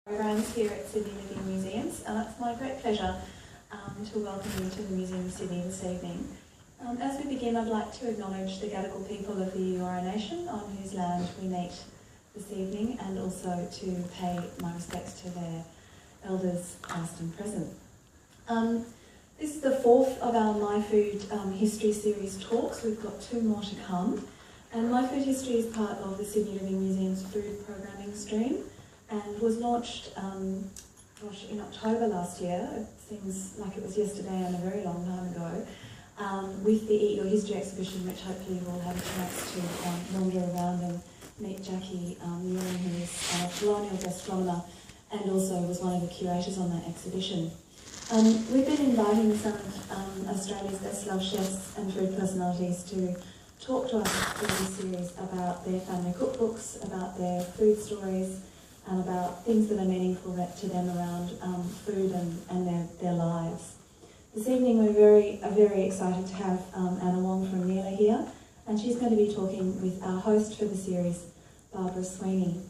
Programs here at Sydney Living Museums, and it's my great pleasure to welcome you to the Museum of Sydney this evening. As we begin, I'd like to acknowledge the Gadigal people of the Eora Nation on whose land we meet this evening, and also to pay my respects to their elders past and present. This is the fourth of our My Food History series talks. We've got two more to come, and My Food History is part of the Sydney Living Museum's food programming stream, and was launched in October last year. It seems like it was yesterday and a very long time ago, with the Eat Your History exhibition, which hopefully you'll have a chance to wander around and meet Jackie Newman, who is a colonial gastronomer and also was one of the curators on that exhibition. We've been inviting some of Australia's best-loved chefs and food personalities to talk to us through this series about their family cookbooks, about their food stories, and about things that are meaningful to them around food and their lives. This evening we're very excited to have Anna Wong from Neela here, and she's going to be talking with our host for the series, Barbara Sweeney.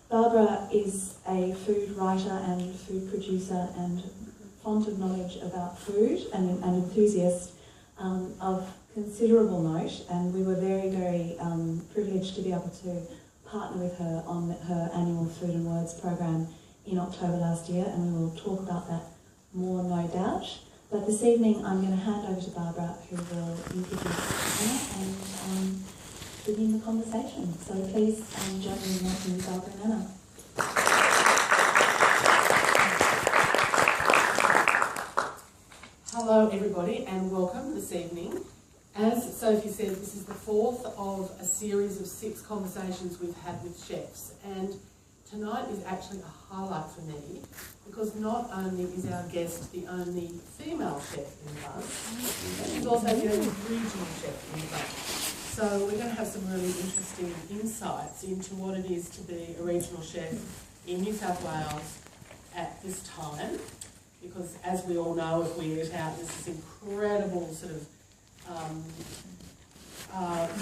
Barbara is a food writer and food producer and font of knowledge about food and an enthusiast of considerable note, and we were very privileged to be able to partner with her on her annual Food and Words program in October last year, and we will talk about that more, no doubt. But this evening I'm going to hand over to Barbara, who will introduce Anna and begin the conversation. So please join me in welcoming Barbara and Anna. Hello everybody and welcome this evening. As Sophie said, this is the fourth of a series of 6 conversations we've had with chefs, and tonight is actually a highlight for me because not only is our guest the only female chef in the bunch, but she's also the only regional chef in the bunch. So we're going to have some really interesting insights into what it is to be a regional chef in New South Wales at this time, because as we all know, if we eat out, there's this incredible sort of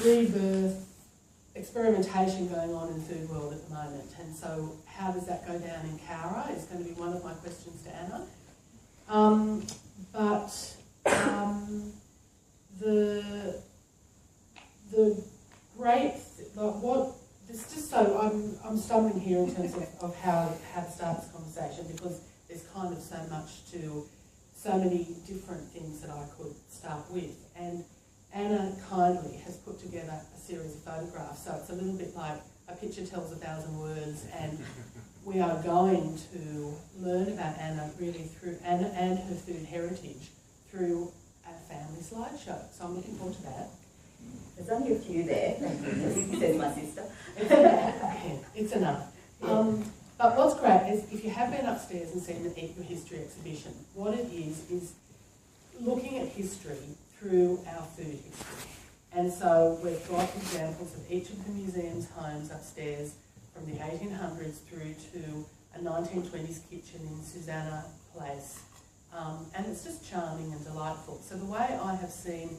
rebirth, experimentation going on in the food world at the moment. And so how does that go down in Cowra is going to be one of my questions to Anna. The great, it's just so, I'm stumbling here in terms of how to start this conversation, because there's kind of so much to, so many different things that I could start with. And Anna kindly has put together a series of photographs, so it's a little bit like a picture tells 1,000 words, and we are going to learn about Anna really through Anna and her food heritage through a family slideshow. So I'm looking forward to that. There's only a few there, thank goodness, says my sister. It's enough. But what's great is if you have been upstairs and seen the Eat Your History exhibition, what it is looking at history through our food history. And so we've got examples of each of the museum's homes upstairs from the 1800s through to a 1920s kitchen in Susanna Place. And it's just charming and delightful. So the way I have seen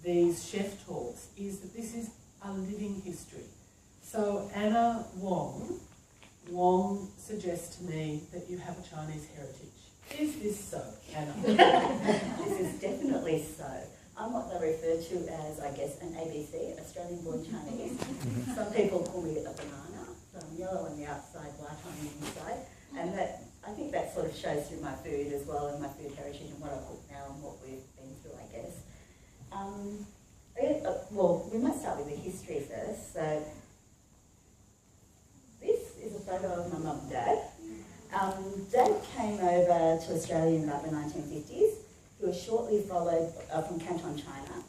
these chef talks is that this is a living history. So Anna Wong suggests to me that you have a Chinese heritage. Is this so, Anna? This is definitely so. I'm what they refer to as, I guess, an ABC, Australian-born Chinese. Some people call me a banana. So I'm yellow on the outside, white on the inside. And that, I think that sort of shows through my food as well, and my food heritage and what I cook now and what we've been through, I guess. Well, we might start with the history first. So this is a photo of my mum and dad. Dad came over to Australia in about the 1950s. He was shortly followed from Canton, China,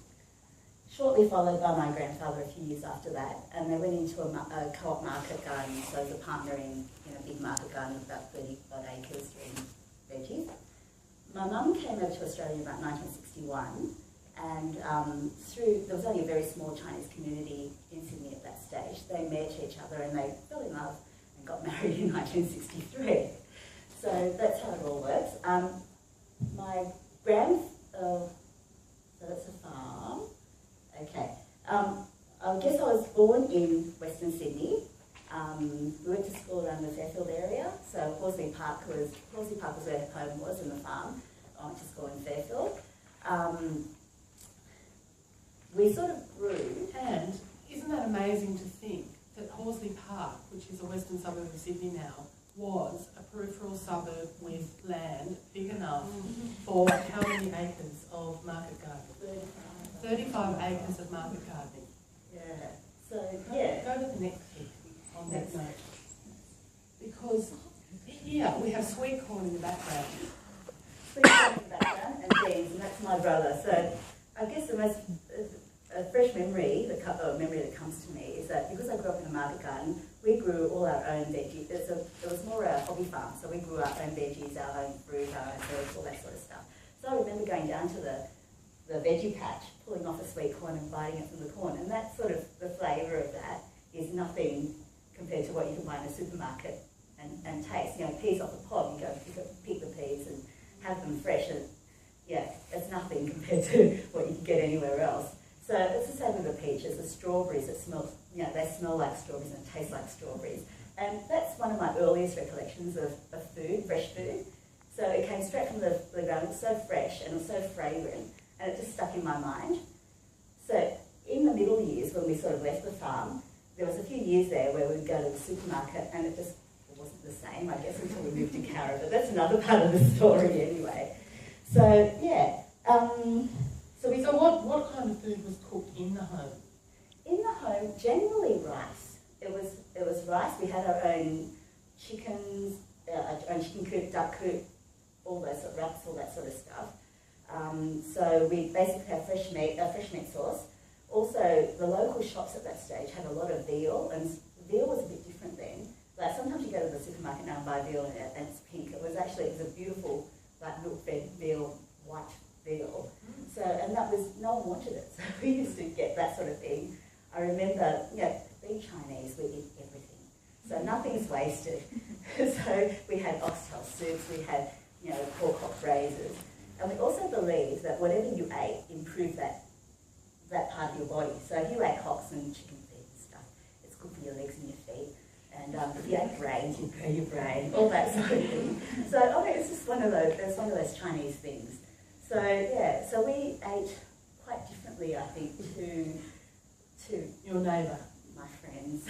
shortly followed by my grandfather a few years after that, and they went into a co-op market garden, so as a partner in a big market garden of about 30 odd acres doing veggies. My mum came over to Australia in about 1961, and there was only a very small Chinese community in Sydney at that stage. They met each other and they fell in love and got married in 1963. So that's how it all works. So that's a farm. Okay. I guess I was born in Western Sydney. We went to school around the Fairfield area, So Horsley Park was where home was in the farm. I went to school in Fairfield. We sort of grew. And isn't that amazing to think that Horsley Park, which is a western suburb of Sydney now, was a peripheral suburb with land big enough for how many acres of market gardening? 35 acres of market gardening. Yeah. So, yeah. Go to the next bit on that note. Because here we have sweet corn in the background. Sweet corn in the background and beans, and that's my brother. So I guess the most fresh memory that comes to me is that because I grew up in a market garden, we grew all our own veggies. It was more a hobby farm, so we grew our own veggies, our own fruit, our own herbs, all that sort of stuff. So I remember going down to the veggie patch, pulling off a sweet corn and biting it from the corn, and that sort of, the flavour of that is nothing compared to what you can buy in a supermarket and taste. You know, peas off the pod, you go pick the peas and have them fresh, and yeah, it's nothing compared to what you can get anywhere else. So it's the same with the peaches, the strawberries that smell, you know, they smell like strawberries and taste like strawberries. And that's one of my earliest recollections of food, fresh food. So it came straight from the ground, it was so fresh and it was so fragrant, and it just stuck in my mind. So in the middle years, when we sort of left the farm, there was a few years there where we'd go to the supermarket and it wasn't the same, I guess, until we moved to Carra, but that's another part of the story anyway. So, yeah. So what kind of food was cooked in the home? In the home, generally rice. It was rice. We had our own chickens, our own chicken coop, duck coop, all those sort of wraps, all that sort of stuff. So we basically had fresh meat sauce. Also, the local shops at that stage had a lot of veal, and veal was a bit different then. Like sometimes you go to the supermarket now and buy veal and it's pink. It was a beautiful, like milk-fed veal, white veal. So, and that was, no one wanted it. So we used to get that sort of thing. I remember, you know, being Chinese, we eat everything. So nothing's wasted. So we had oxtail soups, we had, you know, pork hot braises. And we also believed that whatever you ate improved that part of your body. So if you ate cocks and chicken feet and stuff, it's good for your legs and your feet. And if you ate brains, you grow your brain, all that sort of thing. So I mean, it's just one of those Chinese things. So yeah, so we ate quite differently, I think, to Your neighbour? my friends.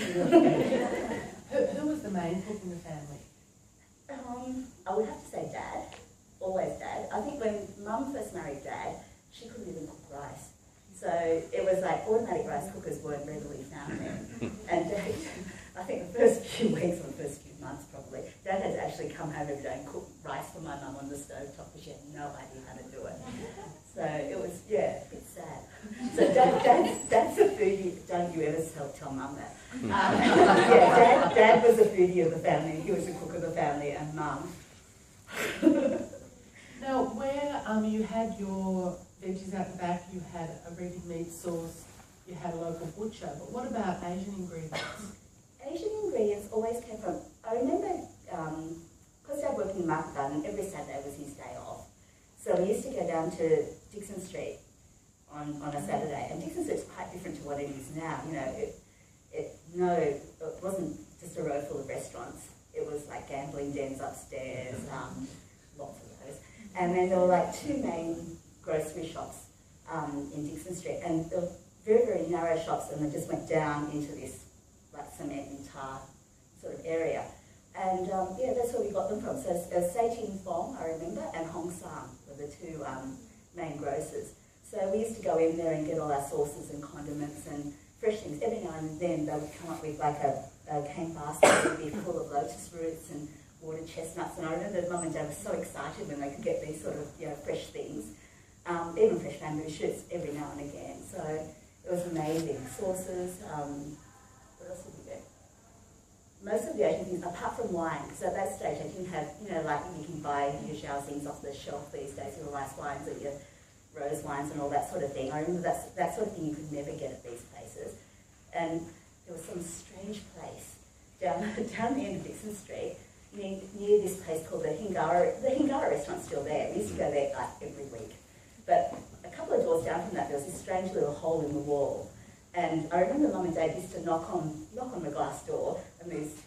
Who was the main cook in the family? I would have to say Dad, always Dad. I think when Mum first married Dad, she couldn't even cook rice. So it was like automatic rice cookers weren't readily found then. And Dad, I think the first few weeks or the first few months probably, Dad had to actually come home every day and cook rice for my mum on the stove top because she had no idea how to do it. So it was, yeah, a bit sad. So Dad's a foodie, don't you ever tell Mum that. Yeah, Dad was a foodie of the family, he was the cook of the family, and Mum. Now, where you had your veggies out the back, you had a ready meat sauce, you had a local butcher, but what about Asian ingredients? Asian ingredients always came from, I remember, because Dad worked in the market garden, every Saturday was his day off. So we used to go down to Dixon Street on a Saturday, and Dixon Street's quite different to what it is now. You know, it wasn't just a row full of restaurants. It was like gambling dens upstairs, lots of those. And then there were like two main grocery shops in Dixon Street, and they were very, very narrow shops, and they just went down into this like cement and tar sort of area. And yeah, that's where we got them from. So Say Ting Fong, I remember, and Hong Sang were the two main grocers. So we used to go in there and get all our sauces and condiments and fresh things. Every now and then they would come up with like a cane basket that would be full of lotus roots and water chestnuts. And I remember Mum and Dad were so excited when they could get these sort of, you know, fresh things. Even fresh bamboo shoots every now and again. So it was amazing. Sauces, what else did we get? Most of the Asian things, apart from wine, because at that stage I didn't have, you know, like you can buy your things off the shelf these days, your rice wines or your rose wines and all that sort of thing. I remember that sort of thing you could never get at these places. And there was some strange place down the end of Dixon Street, near this place called the Hingara. The Hingara restaurant's still there. We used to go there like every week. But a couple of doors down from that, there was this strange little hole in the wall. And I remember Mum and Dad used to knock on the glass door, and these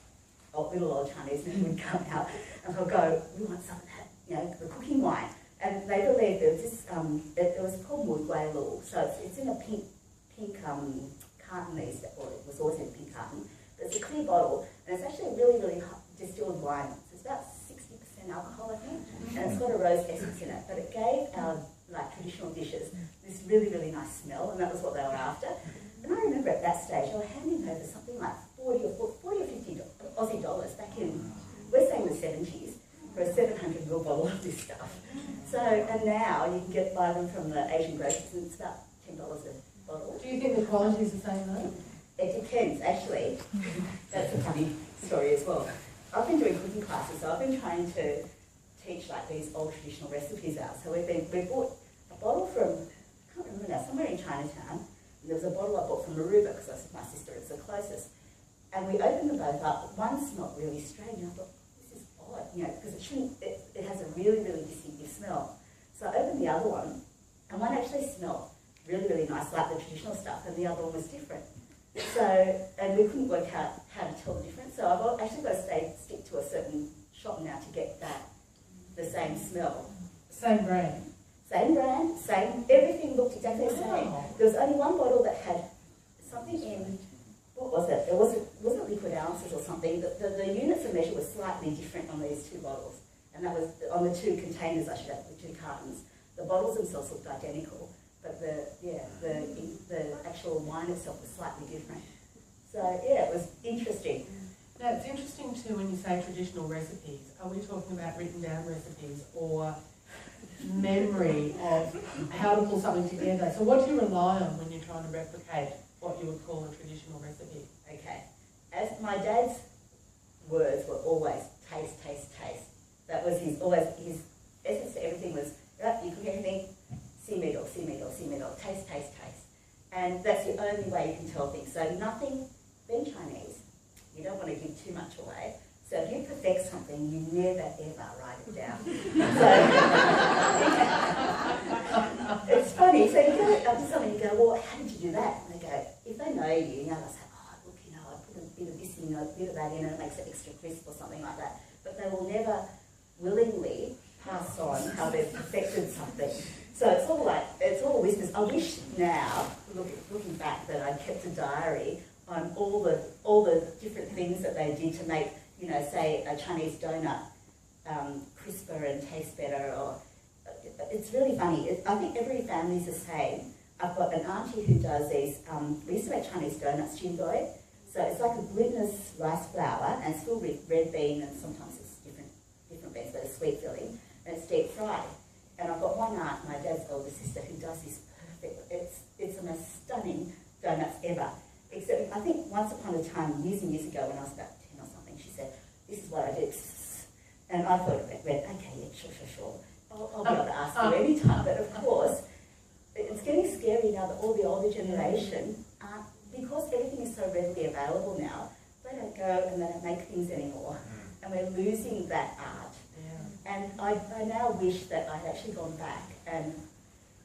little old Chinese men would come out and they'll go, we want some of that, the cooking wine. And they believed there was this, it was called Mui Gui Lu, so it's in a pink carton these days, or it was always in a pink carton. But it's a clear bottle, and it's actually a really, really hot distilled wine. So it's about 60% alcohol, I think, and it's got a rose essence in it. But it gave our traditional dishes this really, really nice smell, and that was what they were after. And I remember at that stage, they were handing over something like 40 or 50 Aussie dollars back in, we're saying the 70s, for a 700ml bottle of this stuff. So, and now you can buy them from the Asian grocers, and it's about $10 a bottle. Do you think the quality is the same though? It depends, actually. That's a funny story as well. I've been doing cooking classes, so I've been trying to teach like these old traditional recipes out. So we bought a bottle from, I can't remember now, somewhere in Chinatown. And there was a bottle I bought from Aruba because I was with my sister, it's the closest. And we opened them both up. One smelled really strange, and I thought, this is odd, because it has a really, really distinctive smell. So I opened the other one, and one actually smelled really, really nice, like the traditional stuff, and the other one was different. So, and we couldn't work out how to tell the difference. So I've actually got to stick to a certain shop now to get the same smell. Same brand? Same brand, everything looked exactly the same. Wow. There was only one bottle that had something in, what was it? It wasn't liquid ounces or something. The units of measure were slightly different on these two bottles. And that was on the two containers, I should have, the two cartons. The bottles themselves looked identical, but the actual wine itself was slightly different. So yeah, it was interesting. Now it's interesting too when you say traditional recipes. Are we talking about written down recipes or memory of how to pull something together? So what do you rely on when you're trying to replicate what you would call a traditional recipe? Okay, as my dad's words were always taste, taste, taste. That was his essence to everything was, you cook everything, see middle, taste, taste, taste. And that's the only way you can tell things. So nothing, being Chinese, you don't want to give too much away. So if you perfect something, you never ever write it down. So it's funny. So you go up to someone and you go, well, how did you do that? And they go, if they know you, they'll say, oh, look, I put a bit of this in, a bit of that in, and it makes it extra crisp or something like that. But they will never willingly pass on how they've perfected something. So it's all whispers. I wish now, looking back, that I kept a diary on all the different things that they did to make, say a Chinese donut crisper and taste better. Or it's really funny. I think every family's the same. I've got an auntie who does these. We used to make Chinese donuts, jingoi. So it's like a glutinous rice flour, and it's filled with red bean, and sometimes it's different beans, but it's sweet filling, and it's deep fried. And I've got one aunt, my dad's older sister, who does this perfect. It's the most stunning donuts ever. Except I think once upon a time, years and years ago, when I was about 10 or something, she said, "This is what I do," and I thought it went, "Okay, yeah, sure. I'll be able to ask you anytime." But of course, it's getting scary now that all the older generation aren't, because everything is so readily available now. They don't go and they don't make things anymore, and we're losing that art. And I now wish that I'd actually gone back and,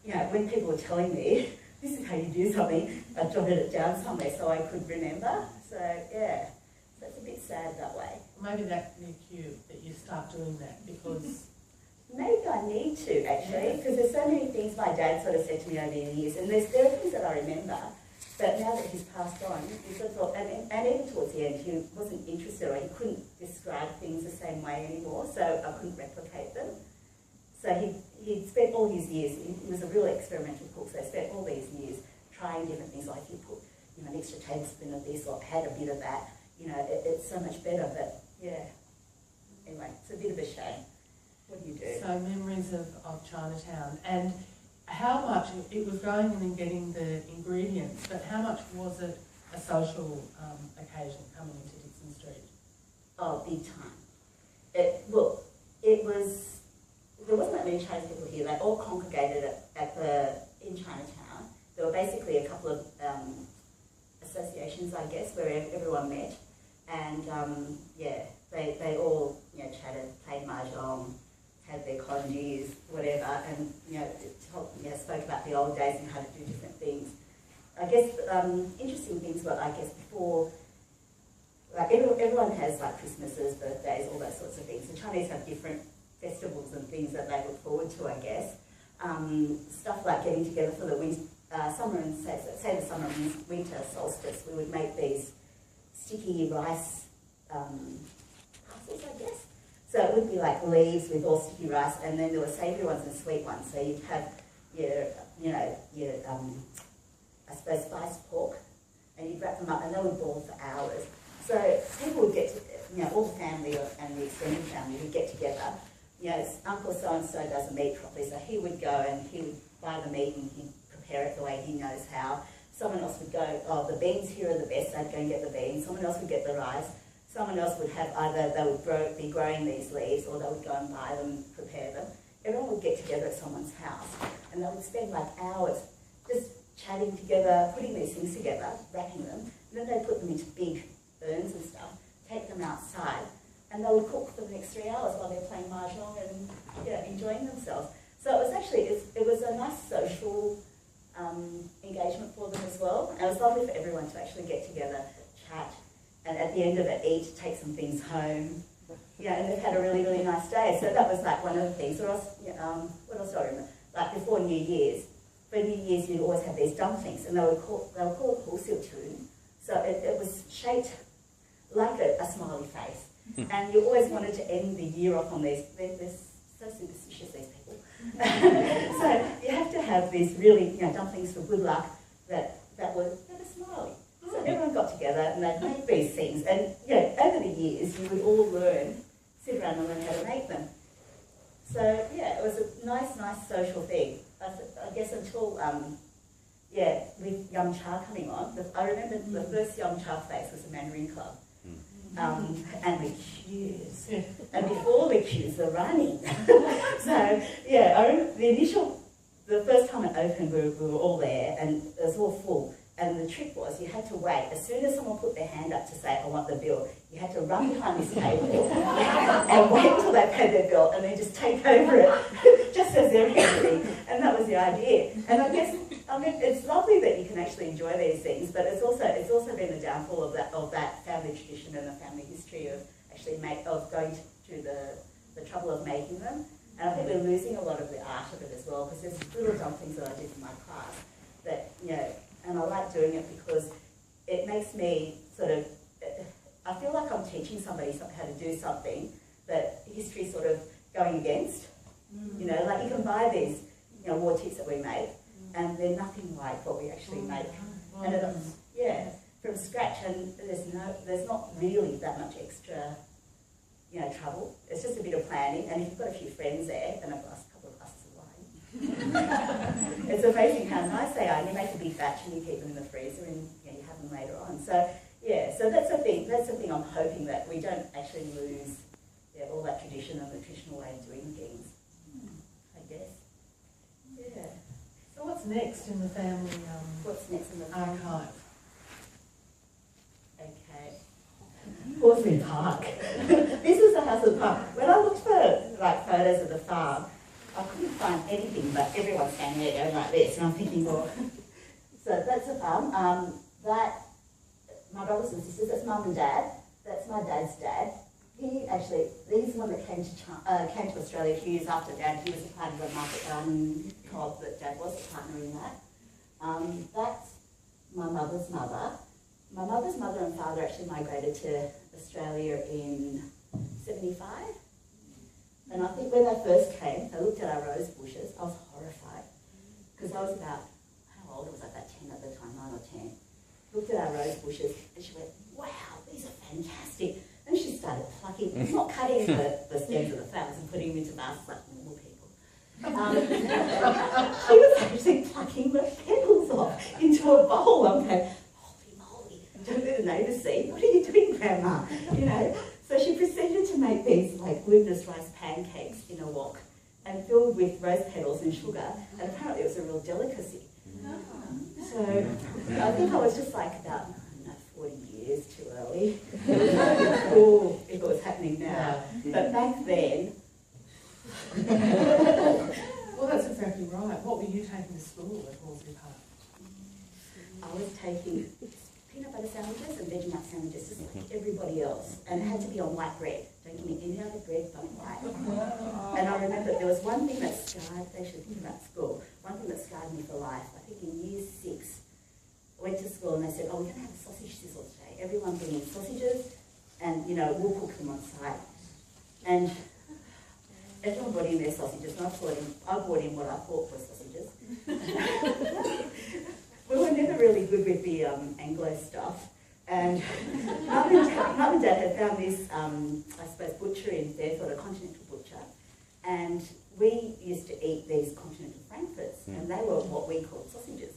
when people were telling me, this is how you do something, I jotted it down somewhere so I could remember. So, yeah, so it's a bit sad that way. Maybe that can be a cue that you start doing that, because... Maybe I need to, actually, because there's so many things my dad sort of said to me over the years, and there are things that I remember, but now that he's passed on, you sort of thought, and even towards the end, he wasn't interested, or he couldn't describe things the same way anymore, so I couldn't replicate them. So he'd spent all his years, he was a really experimental cook, so he spent all these years trying different things, like he put an extra tablespoon of this, or had a bit of that, it's so much better, but yeah. Anyway, it's a bit of a shame. What do you do? So memories of Chinatown, and how much, it was going in and getting the ingredients, but how much was it a social occasion coming into Dixon Street? Oh, big time. There wasn't that many Chinese people here. They all congregated in Chinatown. There were basically a couple of associations, I guess, where everyone met. And they all chatted, played mahjong, had their congees, whatever, and spoke about the old days and how to do different things. I guess interesting things were, before, like everyone has like Christmas holidays, all those sorts of things. The Chinese have different festivals and things that they look forward to, I guess. Stuff like getting together for the summer and say the summer and winter solstice. We would make these sticky rice parcels, I guess. So it would be like leaves with all sticky rice, and then there were savoury ones and sweet ones. So you'd have your I suppose spiced pork, and you'd wrap them up, and they would boil for hours. So people would get to, all the family and the extended family would get together. Uncle so-and-so doesn't meat properly, so he would go and he would buy the meat and he'd prepare it the way he knows how. Someone else would go, oh, the beans here are the best, they'd go and get the beans. Someone else would get the rice. Someone else would have either they would be growing these leaves, or they would go and buy them, prepare them. Everyone would get together at someone's house, and they would spend like hours just chatting together, putting these things together, wrapping them, and then they'd put them into big urns and stuff, take them outside, and they would cook for the next 3 hours while they're playing mahjong and enjoying themselves. So it was actually, it was a nice social engagement for them as well, and it was lovely for everyone to actually get together, chat, and at the end of it eat, take some things home. And they've had a really, really nice day. So that was like one of the things. Or else, what else do I remember? Like before New Year's, for New Year's you'd always have these dumplings, and they were called tune. So it was shaped like a smiley face. And you always wanted to end the year off on these. They're so superstitious, these people. So you have to have these really, dumplings for good luck that were smiley. So everyone got together and they'd make these things, and over the years you would all sit around and learn how to make them. So it was a nice social thing. I guess until with Yum Cha coming on, I remember the first Yum Cha place was the Mandarin Club, and the queues, and before the queues, the running. So I remember the first time it opened, we were all there, and it was all full. And the trick was you had to wait. As soon as someone put their hand up to say, I want the bill, you had to run behind this table and wait until they paid their bill, and then just take over it, just as they're entering. And that was the idea. And I guess, it's lovely that you can actually enjoy these things, but it's also been the downfall of that family tradition and the family history of actually going through the trouble of making them. And I think we're losing a lot of the art of it as well, because there's little dumplings that I did in my class that, and I like doing it because it makes me I feel like I'm teaching somebody how to do something that history's sort of going against. Like you can buy these, war tips that we make, and they're nothing like what we actually make. And from scratch, and there's not really that much extra, trouble. It's just a bit of planning, and if you've got a few friends there, and a couple of glasses of wine, it's amazing how nice they are. You make a big batch and you keep them in the freezer, and you have them later on. So that's the thing. That's the thing. I'm hoping that we don't actually lose all that tradition and the traditional way of doing things. I guess. Yeah. So what's next in the family? What's next in the family archive? Okay. Horsley Park. This is the house of the park. When I looked for photos of the farm, I couldn't find anything, but everyone's standing there going like this, and I'm thinking, well, so that's the farm. My brothers and sisters, that's Mum and Dad. That's my dad's dad. He's the one that came to Australia a few years after Dad. He was a part of a market garden co-op that Dad was a partner in that. That's my mother's mother. My mother's mother and father actually migrated to Australia in 75. And I think when they first came, they looked at our rose bushes. I was horrified because I was about, how old? I was like about 10 at the time, 9 or 10. Looked at our rose bushes and she went, wow, these are fantastic. And she started plucking, not cutting the stems of the flowers and putting them into baskets like normal people. She was actually plucking the petals off into a bowl. I'm going, holy moly, don't let the neighbours see. What are you doing, Grandma? So she proceeded to make these glutinous rice pancakes in a wok and filled with rose petals and sugar, and apparently it was a real delicacy. So I think I was just about 40 years too early. It was really cool if it was happening now. But back then... Well, that's exactly right. What were you taking to school at Horsley Park? I was taking peanut butter sandwiches and Vegemite sandwiches, just like everybody else. And it had to be on white bread. Don't give me any other bread but white. And I remember there was one thing that scarred, they should think about school, one thing that scarred me for life. I think in year 6, I went to school and they said, oh, we're going to have a sausage sizzle today. Everyone bring in sausages and, you know, we'll cook them on site. And everyone brought in their sausages and I brought in what I thought were sausages. We were never really good with the Anglo stuff. And Mum and Dad had found this, I suppose, butcher in Fairfield, a continental butcher. And we used to eat these continental frankfurts, and they were what we called sausages.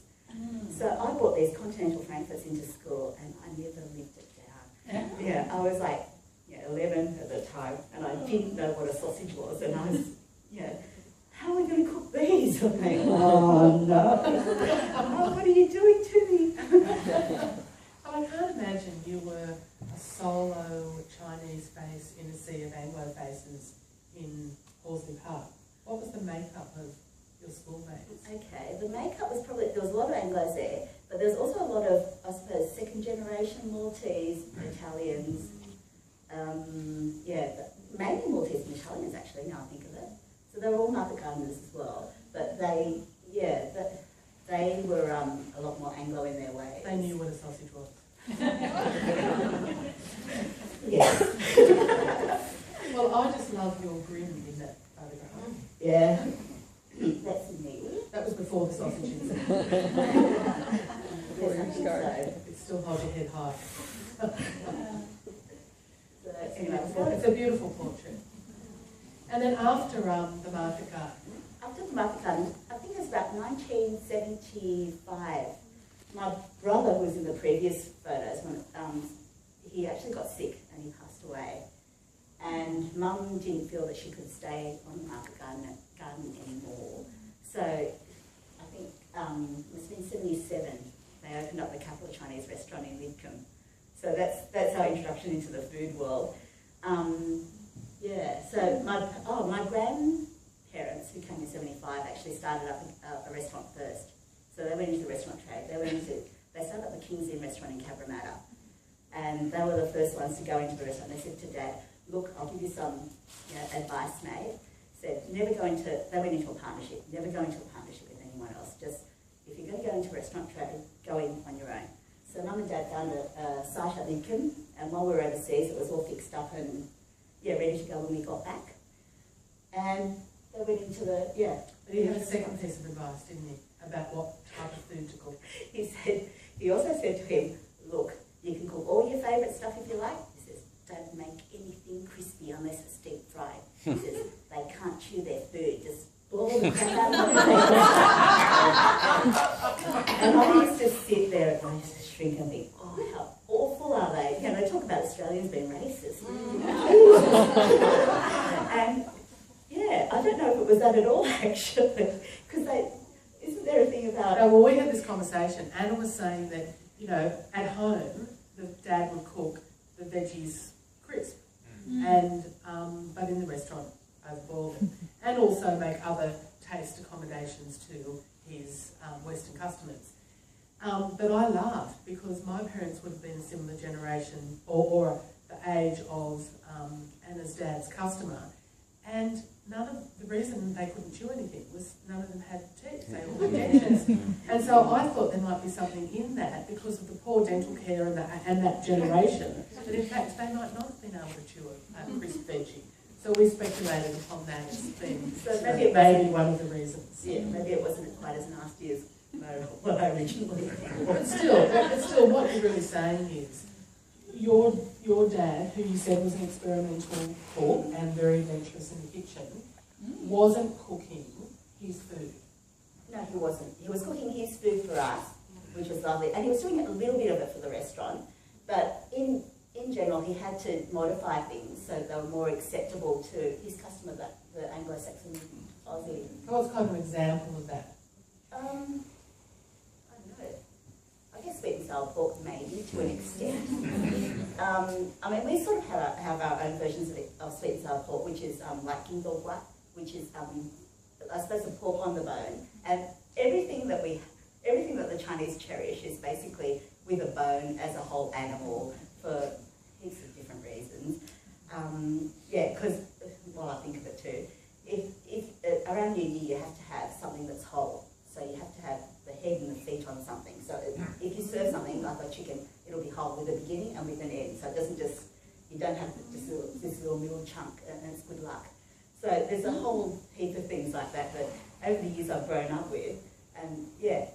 So I brought these continental frankfurts into school, and I never lived it down. Yeah, I was like 11 at the time, and I didn't know what a sausage was, and I was, how are we going to cook these? I'm like, oh no, oh, what are you doing to me? Well, I can't imagine you were a solo Chinese face in a sea of Anglo faces in Horsley Park. What was the makeup of your schoolmates? Okay, the makeup was probably, there was a lot of Anglos there, but there was also a lot of, I suppose, second generation Maltese, Italians, mainly Maltese and Italians actually, now I think of it. So they were all market gardeners as well, but they were a lot more Anglo in their way. They knew what a sausage was. Yes. Well, I just love your grin in that photograph. Yeah. That's me. That was before the sausages. Before you started. It still holds your head high. So, anyway, It's a beautiful portrait. And then after the market garden? After the market garden, I think it was about 1975. My brother, who was in the previous photos, when he actually got sick and he passed away. And Mum didn't feel that she could stay on the market garden anymore. So I think it must have been 77. They opened up the Capital Chinese restaurant in Lidcombe. So that's our introduction into the food world. So my grandparents, who came in 75, actually started up a restaurant first. So they went into the restaurant trade. They started up the King's Inn restaurant in Cabramatta. And they were the first ones to go into the restaurant. They said to Dad, look, I'll give you some advice, mate. Said, they went into a partnership. Never go into a partnership with anyone else. Just, if you're going to go into a restaurant trade, go in on your own. So Mum and Dad found a site at Lidcombe, and while we were overseas, it was all fixed up and ready to go when we got back. And they went into the But he had a second piece of advice, didn't he, about what type of food to cook? He also said to him, look, you can cook all your favourite stuff if you like. He says, don't make anything crispy unless it's deep fried. He says, they can't chew their food, just blow the crap out of them. And I used to sit there and I used to shrink and think, oh, how awful are they? They talk about Australians being racist. And I don't know if it was that at all actually, because isn't there a thing about... No, well, we had this conversation. Anna was saying that, at home, the dad would cook the veggies crisp, and but in the restaurant, overboiled them, and also make other taste accommodations to his Western customers. But I laughed because my parents would have been a similar generation or the age of Anna's dad's customer, and the reason they couldn't chew anything was none of them had teeth, they all had dentures. And so I thought there might be something in that because of the poor dental care and that generation, but in fact they might not have been able to chew a crisp veggie. So we speculated upon that as being maybe one of the reasons. Yeah, maybe it wasn't quite as nasty as what I originally thought. But still, what you're really saying is, your dad, who you said was an experimental cook and very adventurous in the kitchen, wasn't cooking his food. No, he wasn't. He was cooking his food for us, which was lovely. And he was doing a little bit of it for the restaurant. But in general, he had to modify things so they were more acceptable to his customer, the Anglo-Saxon Aussie. What's kind of an example of that? I don't know. I guess sweet and sour pork, maybe, to an extent. We sort of have our own versions of sweet and sour pork, which is like gindogwa, which is, I suppose, a pork on the bone. And everything that the Chinese cherish is basically with a bone as a whole animal for heaps of different reasons. Yeah, because, well, I think of it too, if around New Year you have to have something that's whole. So you have to have the head and the feet on something. So if you serve something like a chicken, it'll be whole with a beginning and with an end. So it doesn't just, you don't have just this little middle chunk and it's good luck. So there's a whole heap of things like that that over the years I've grown up with. And yeah,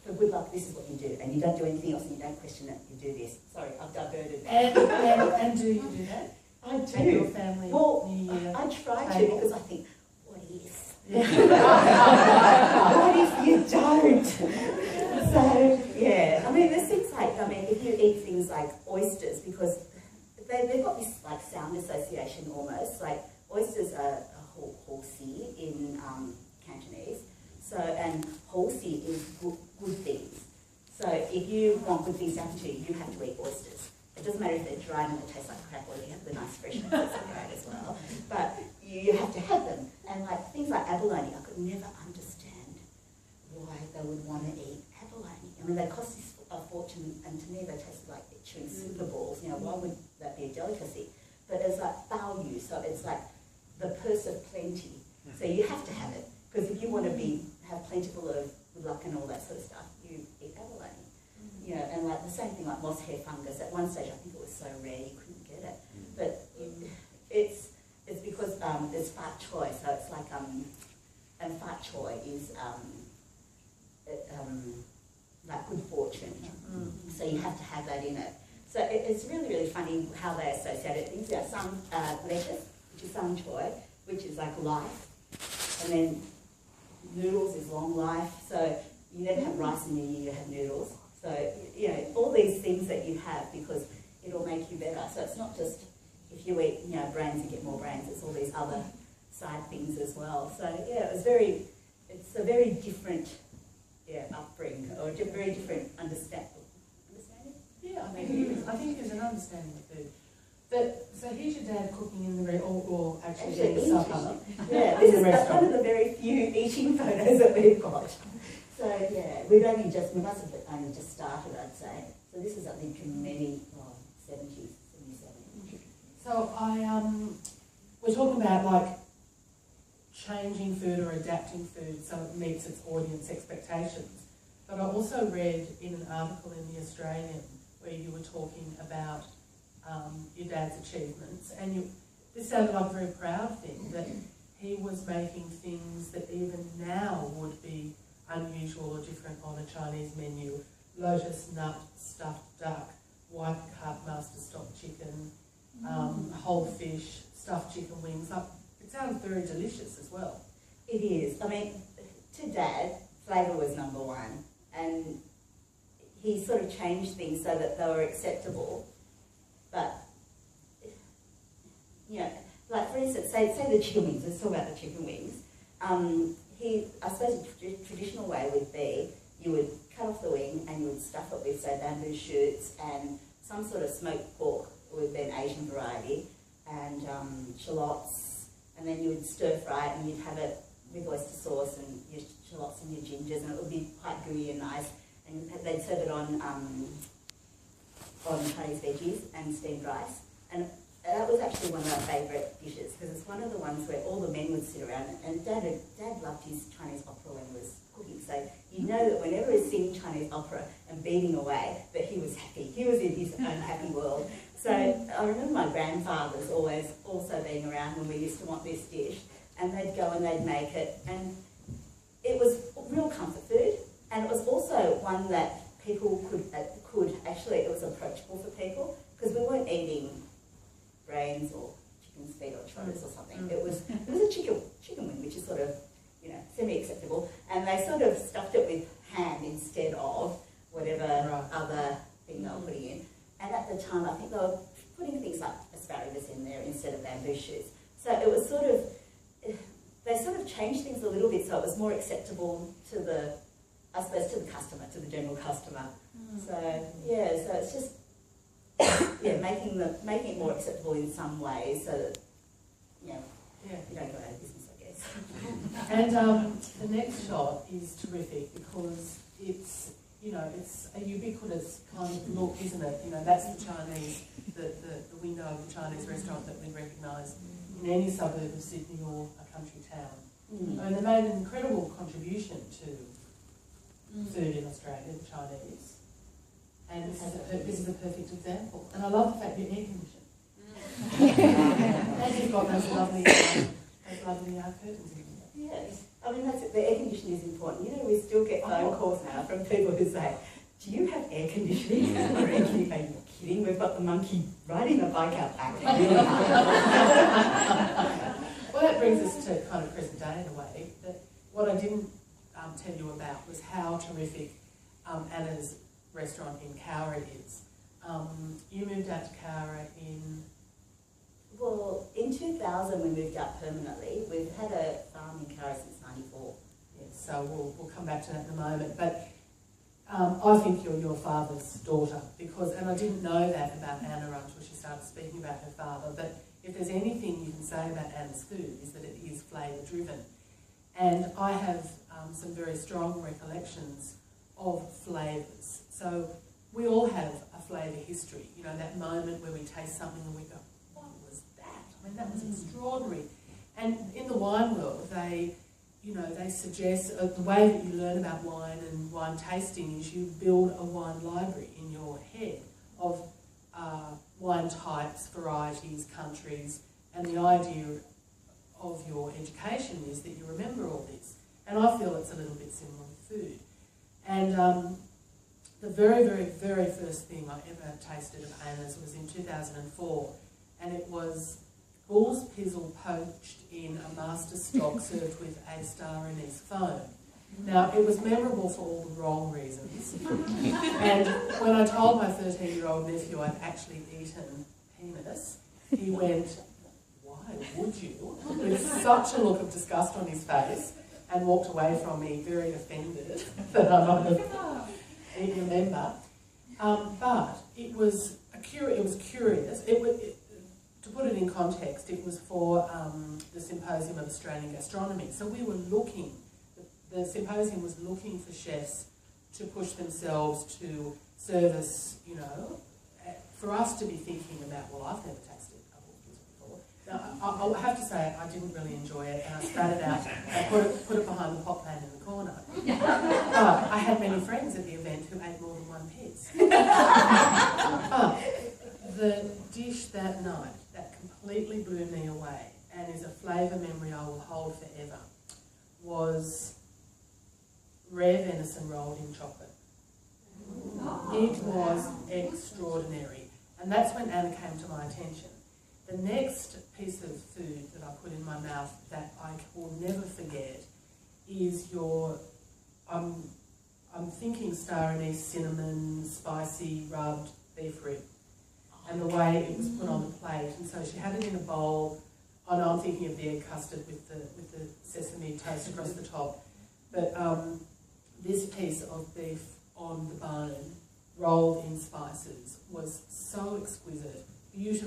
for good luck, this is what you do. And you don't do anything else and you don't question it, you do this. Sorry, I've diverted. And do you do that? I do. At your family New Year I try table? to because I think, what if? Yeah. What if you don't? So, yeah. I mean, there's things like, if you eat things like oysters, because they've got this like sound association almost, like oysters are horsey in Cantonese. So, and horsey is good things. So if you want good things to happen to you, you have to eat oysters. It doesn't matter if they're dry and they taste like crap or you have the nice freshness, that's great as well. But you have to have them. And like things like abalone, I could never understand why they would want to eat abalone. I mean, they cost a fortune, and to me they taste like chewing super balls. You know, why would that be a delicacy? But it's like value, so it's like the purse of plenty. So you have to have it, because if you want to have plentiful of good luck and all that sort of stuff, you eat abalone. You know, and like the same thing like moss hair fungus. At one stage, I think it was so rare you couldn't get it. But it's because there's fat choy, so it's like and fat choy is like good fortune. So you have to have that in it. So it's really, really funny how they associate it. Things like some lettuce, which is some choy, which is like life, and then noodles is long life. So you never have rice in New Year, you have noodles. So, you know, all these things that you have because it'll make you better. So it's not just if you eat, you know, brains, you get more brains. It's all these other side things as well. So, yeah, it's a very different, upbringing, or a very different understanding? Yeah, I think there's an understanding of food. But, so here's your dad cooking in the or actually getting supper. Yeah, this is one of the very few eating photos that we've got. So yeah, we must have only just started, I'd say. So this is, I think, in many 70s, 77. So we're talking about like changing food or adapting food so it meets its audience expectations. But I also read in an article in The Australian where you were talking about your dad's achievements, and this sounded like a very proud thing, that he was making things that even now would be unusual or different on a Chinese menu. Lotus nut stuffed duck, white carp master stock chicken, whole fish, stuffed chicken wings. It sounds very delicious as well. It is. I mean, to Dad, flavour was number one, and he sort of changed things so that they were acceptable. But, you know, like for instance, say the chicken wings, let's talk about the chicken wings. I suppose a traditional way would be you would cut off the wing and you would stuff it with, say, bamboo shoots and some sort of smoked pork with an Asian variety and shallots, and then you would stir fry it and you'd have it with oyster sauce and your shallots and your gingers, and it would be quite gooey and nice. And they'd serve it on Chinese veggies and steamed rice. And that was actually one of our favourite dishes because it's one of the ones where all the men would sit around, and Dad loved his Chinese opera when he was cooking. So you know that whenever he's singing Chinese opera and beating away, that he was happy. He was in his own happy world. So I remember my grandfathers always also being around when we used to want this dish, and they'd go and they'd make it, and it was real comfort food, and it was also one that people could actually, it was approachable for people because we weren't eating brains or chicken's feet or trotters or something. It was a chicken wing, which is sort of, you know, semi-acceptable, and they sort of stuffed it with ham instead of whatever other thing they were putting in. And at the time, I think they were putting things like asparagus in there instead of bamboo shoots. So it was sort of, they sort of changed things a little bit so it was more acceptable to the, I suppose, to the customer, to the general customer. So yeah, so it's just making it more acceptable in some ways so that you don't go out of business, I guess. And the next shot is terrific because it's you know, it's a ubiquitous kind of look, isn't it? You know, that's the Chinese, the window of the Chinese restaurant that we recognise in any suburb of Sydney or a country town. And they made an incredible contribution to food in Australia, the Chinese. And this is a perfect example. And I love the fact you're air conditioned. And you've got those lovely curtains in there. Yes. I mean, that's it. The air conditioning is important. You know, we still get phone calls now from people who say, do you have air conditioning? Are you kidding? We've got the monkey riding the bike out back. Well, that brings us to kind of present day in a way. That what I didn't tell you about was how terrific Anna's restaurant in Cowra is. You moved out to Cowra in... Well, in 2000 we moved out permanently. We've had a farm in Cowra since '94. Yes, so we'll come back to that in a moment. But I think you're your father's daughter because, and I didn't know that about Anna until she started speaking about her father, but if there's anything you can say about Anna's food is that it is flavour driven. And I have some very strong recollections of flavours. So we all have a flavour history, you know, that moment where we taste something and we go, what was that? I mean, that was extraordinary. And in the wine world, they suggest the way that you learn about wine and wine tasting is you build a wine library in your head of wine types, varieties, countries, and the idea of your education is that you remember all this. And I feel it's a little bit similar with food. And the very, very, very first thing I ever tasted of Anna's was in 2004, and it was bull's pizzle poached in a master stock served with a star anise foam. Now, it was memorable for all the wrong reasons. And when I told my 13-year-old nephew I'd actually eaten penis, he went, why would you? With such a look of disgust on his face, and walked away from me very offended that I might have eaten a member. But it was curious. To put it in context, it was for the Symposium of Australian Gastronomy. So we were looking, the symposium was looking for chefs to push themselves to service, you know, for us to be thinking about, well, I've never tasted a bull pizzle before. Now, I'll have to say I didn't really enjoy it, and I spat it out and put it behind the pot plant in the corner. But I had many friends at the event who ate more than one piece. But the dish that night that completely blew me away and is a flavour memory I will hold forever was rare venison rolled in chocolate. It was extraordinary. And that's when Anna came to my attention. The next piece of food that I put in my mouth that I will never forget is your, I'm thinking star anise, cinnamon, spicy, rubbed beef rib. And the way it was put on the plate. And so she had it in a bowl. Oh no, I'm thinking of the egg custard with the sesame toast across the top. But this piece of beef on the bone, rolled in spices, was so exquisite, beautiful.